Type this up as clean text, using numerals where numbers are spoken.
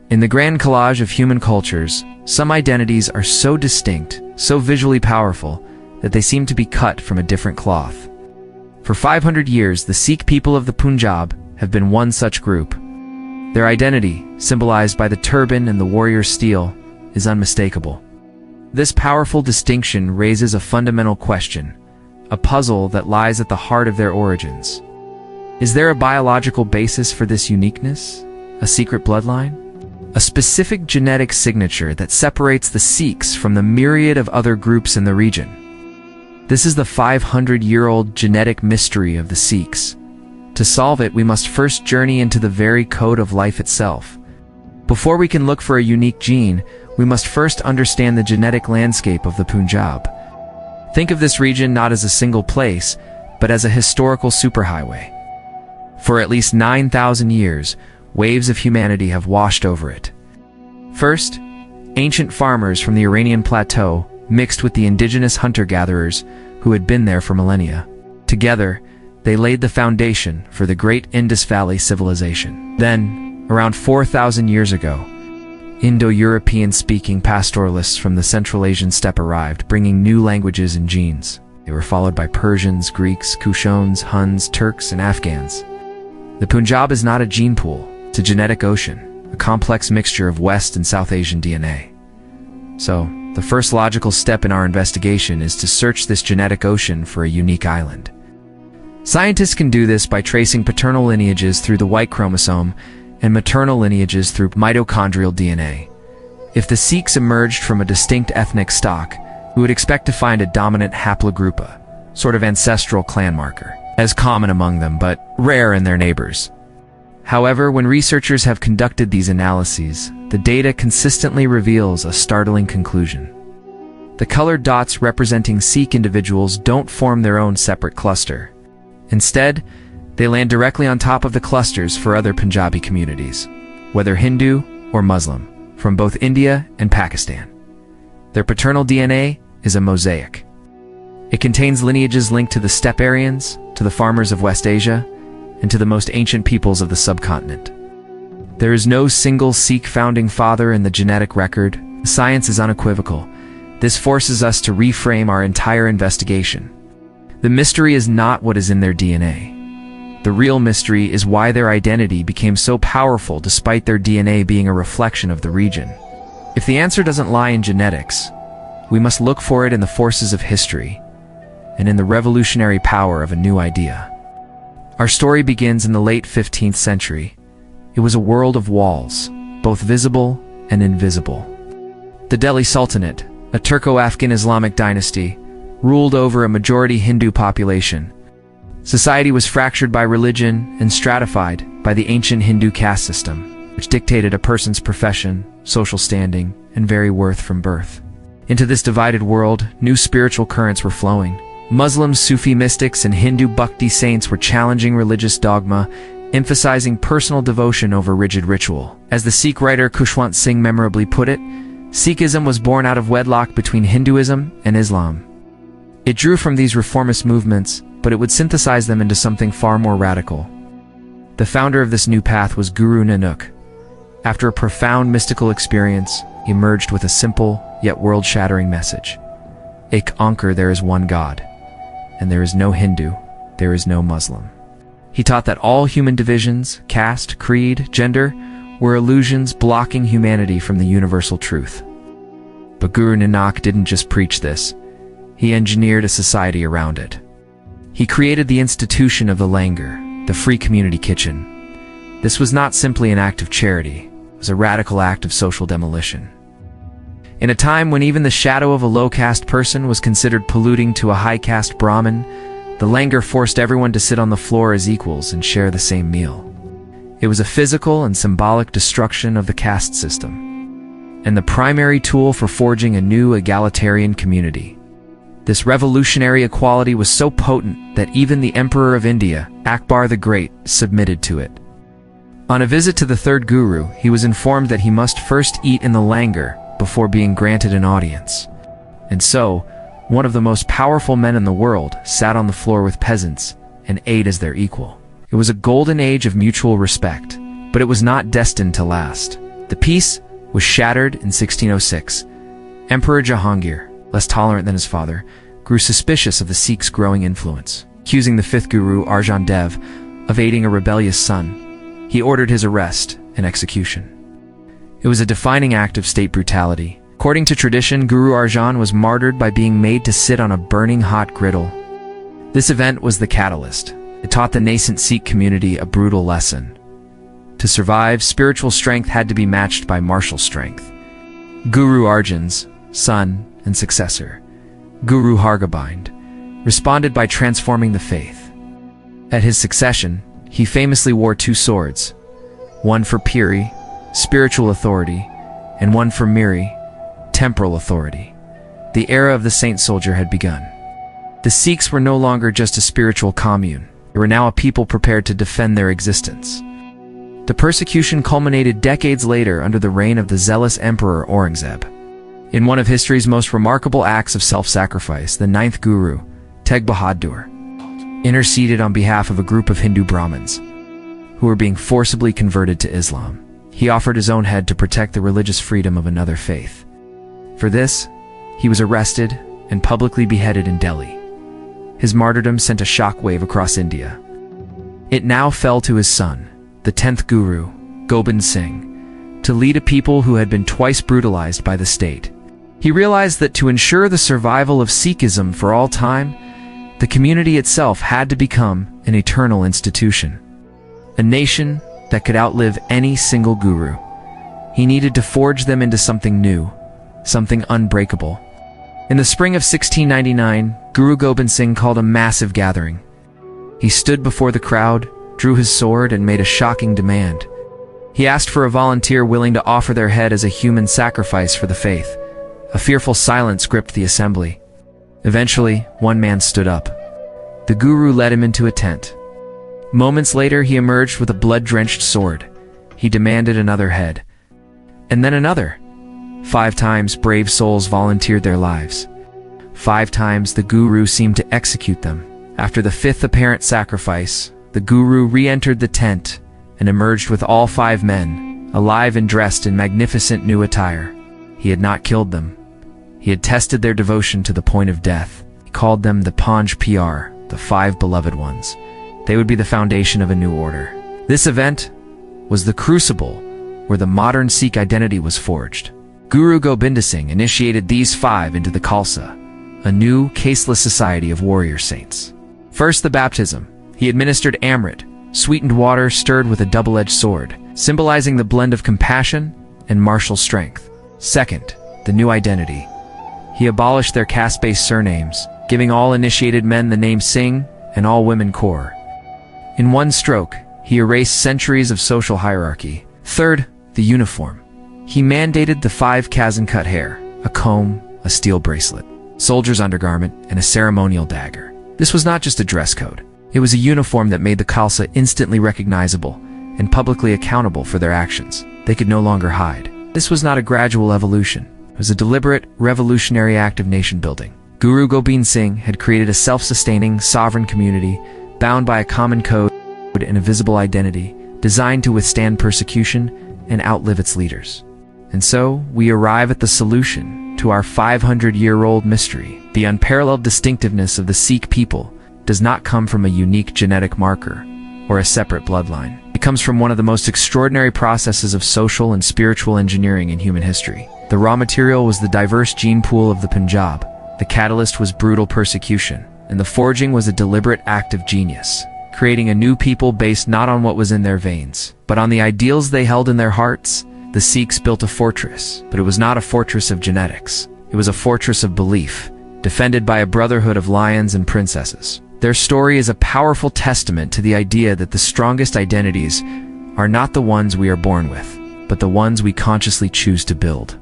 In the grand collage of human cultures, some identities are so distinct, so visually powerful, that they seem to be cut from a different cloth. For 500 years, the Sikh people of the Punjab have been one such group. Their identity, symbolized by the turban and the warrior's steel, is unmistakable. This powerful distinction raises a fundamental question, a puzzle that lies at the heart of their origins. Is there a biological basis for this uniqueness? A secret bloodline? A specific genetic signature that separates the Sikhs from the myriad of other groups in the region? This is the 500-year-old genetic mystery of the Sikhs. To solve it, we must first journey into the very code of life itself. Before we can look for a unique gene, we must first understand the genetic landscape of the Punjab. Think of this region not as a single place, but as a historical superhighway. For at least 9,000 years, waves of humanity have washed over it. First, ancient farmers from the Iranian plateau mixed with the indigenous hunter-gatherers who had been there for millennia. Together, they laid the foundation for the great Indus Valley civilization. Then, around 4,000 years ago, Indo-European-speaking pastoralists from the Central Asian steppe arrived, bringing new languages and genes. They were followed by Persians, Greeks, Kushanas, Huns, Turks, and Afghans. The Punjab is not a gene pool, it's a genetic ocean, a complex mixture of West and South Asian DNA. So, the first logical step in our investigation is to search this genetic ocean for a unique island. Scientists can do this by tracing paternal lineages through the Y chromosome and maternal lineages through mitochondrial DNA. If the Sikhs emerged from a distinct ethnic stock, we would expect to find a dominant haplogroup, a sort of ancestral clan marker, as common among them but rare in their neighbors. However, when researchers have conducted these analyses, the data consistently reveals a startling conclusion. The colored dots representing Sikh individuals don't form their own separate cluster. Instead, they land directly on top of the clusters for other Punjabi communities, whether Hindu or Muslim, from both India and Pakistan. Their paternal DNA is a mosaic. It contains lineages linked to the steppe Aryans, to the farmers of West Asia, and to the most ancient peoples of the subcontinent. There is no single Sikh founding father in the genetic record. The science is unequivocal. This forces us to reframe our entire investigation. The mystery is not what is in their DNA. The real mystery is why their identity became so powerful despite their DNA being a reflection of the region. If the answer doesn't lie in genetics, we must look for it in the forces of history and in the revolutionary power of a new idea. Our story begins in the late 15th century. It was a world of walls, both visible and invisible. The Delhi Sultanate, a Turco-Afghan Islamic dynasty, ruled over a majority Hindu population. Society was fractured by religion and stratified by the ancient Hindu caste system, which dictated a person's profession, social standing, and very worth from birth. Into this divided world, new spiritual currents were flowing. Muslim Sufi mystics and Hindu Bhakti saints were challenging religious dogma, emphasizing personal devotion over rigid ritual. As the Sikh writer Khushwant Singh memorably put it, Sikhism was born out of wedlock between Hinduism and Islam. It drew from these reformist movements, but it would synthesize them into something far more radical. The founder of this new path was Guru Nanak. After a profound mystical experience, he emerged with a simple, yet world-shattering message. Ek Onkar, there is one God, and there is no Hindu, there is no Muslim. He taught that all human divisions, caste, creed, gender, were illusions blocking humanity from the universal truth. But Guru Nanak didn't just preach this. He engineered a society around it. He created the institution of the langar, the free community kitchen. This was not simply an act of charity, it was a radical act of social demolition. In a time when even the shadow of a low-caste person was considered polluting to a high-caste Brahmin, the langar forced everyone to sit on the floor as equals and share the same meal. It was a physical and symbolic destruction of the caste system, and the primary tool for forging a new egalitarian community. This revolutionary equality was so potent that even the Emperor of India, Akbar the Great, submitted to it. On a visit to the third guru, he was informed that he must first eat in the langar before being granted an audience. And so, one of the most powerful men in the world sat on the floor with peasants and ate as their equal. It was a golden age of mutual respect, but it was not destined to last. The peace was shattered in 1606. Emperor Jahangir, less tolerant than his father, grew suspicious of the Sikhs' growing influence. Accusing the fifth guru, Arjan Dev, of aiding a rebellious son, he ordered his arrest and execution. It was a defining act of state brutality. According to tradition, Guru Arjan was martyred by being made to sit on a burning hot griddle. This event was the catalyst. It taught the nascent Sikh community a brutal lesson. To survive, spiritual strength had to be matched by martial strength. Guru Arjan's son and successor, Guru Hargobind, responded by transforming the faith. At his succession, he famously wore two swords, one for Piri, spiritual authority, and one for Miri, temporal authority. The era of the saint soldier had begun. The Sikhs were no longer just a spiritual commune. They were now a people prepared to defend their existence. The persecution culminated decades later under the reign of the zealous Emperor Aurangzeb. In one of history's most remarkable acts of self-sacrifice, the ninth Guru, Tegh Bahadur, interceded on behalf of a group of Hindu Brahmins who were being forcibly converted to Islam. He offered his own head to protect the religious freedom of another faith. For this, he was arrested and publicly beheaded in Delhi. His martyrdom sent a shockwave across India. It now fell to his son, the 10th Guru, Gobind Singh, to lead a people who had been twice brutalized by the state. He realized that to ensure the survival of Sikhism for all time, the community itself had to become an eternal institution, a nation that could outlive any single guru. He needed to forge them into something new, something unbreakable. In the spring of 1699, Guru Gobind Singh called a massive gathering. He stood before the crowd, drew his sword, and made a shocking demand. He asked for a volunteer willing to offer their head as a human sacrifice for the faith. A fearful silence gripped the assembly. Eventually, one man stood up. The guru led him into a tent. Moments later, he emerged with a blood-drenched sword. He demanded another head. And then another. 5 times, brave souls volunteered their lives. 5 times, the guru seemed to execute them. After the 5th apparent sacrifice, the guru re-entered the tent and emerged with all 5 men, alive and dressed in magnificent new attire. He had not killed them. He had tested their devotion to the point of death. He called them the Panj Pyar, the 5 beloved ones. They would be the foundation of a new order. This event was the crucible where the modern Sikh identity was forged. Guru Gobind Singh initiated these 5 into the Khalsa, a new, caseless society of warrior saints. First, the baptism. He administered Amrit, sweetened water stirred with a double-edged sword, symbolizing the blend of compassion and martial strength. Second, the new identity. He abolished their caste-based surnames, giving all initiated men the name Singh and all women Kaur. In one stroke, he erased centuries of social hierarchy. Third, the uniform. He mandated the 5 Kazan-cut hair, a comb, a steel bracelet, soldier's undergarment, and a ceremonial dagger. This was not just a dress code. It was a uniform that made the Khalsa instantly recognizable and publicly accountable for their actions. They could no longer hide. This was not a gradual evolution. It was a deliberate, revolutionary act of nation-building. Guru Gobind Singh had created a self-sustaining, sovereign community bound by a common code and a visible identity, designed to withstand persecution and outlive its leaders. And so, we arrive at the solution to our 500-year-old mystery. The unparalleled distinctiveness of the Sikh people does not come from a unique genetic marker or a separate bloodline. It comes from one of the most extraordinary processes of social and spiritual engineering in human history. The raw material was the diverse gene pool of the Punjab. The catalyst was brutal persecution, and the forging was a deliberate act of genius, creating a new people based not on what was in their veins, but on the ideals they held in their hearts. The Sikhs built a fortress, but it was not a fortress of genetics. It was a fortress of belief, defended by a brotherhood of lions and princesses. Their story is a powerful testament to the idea that the strongest identities are not the ones we are born with, but the ones we consciously choose to build.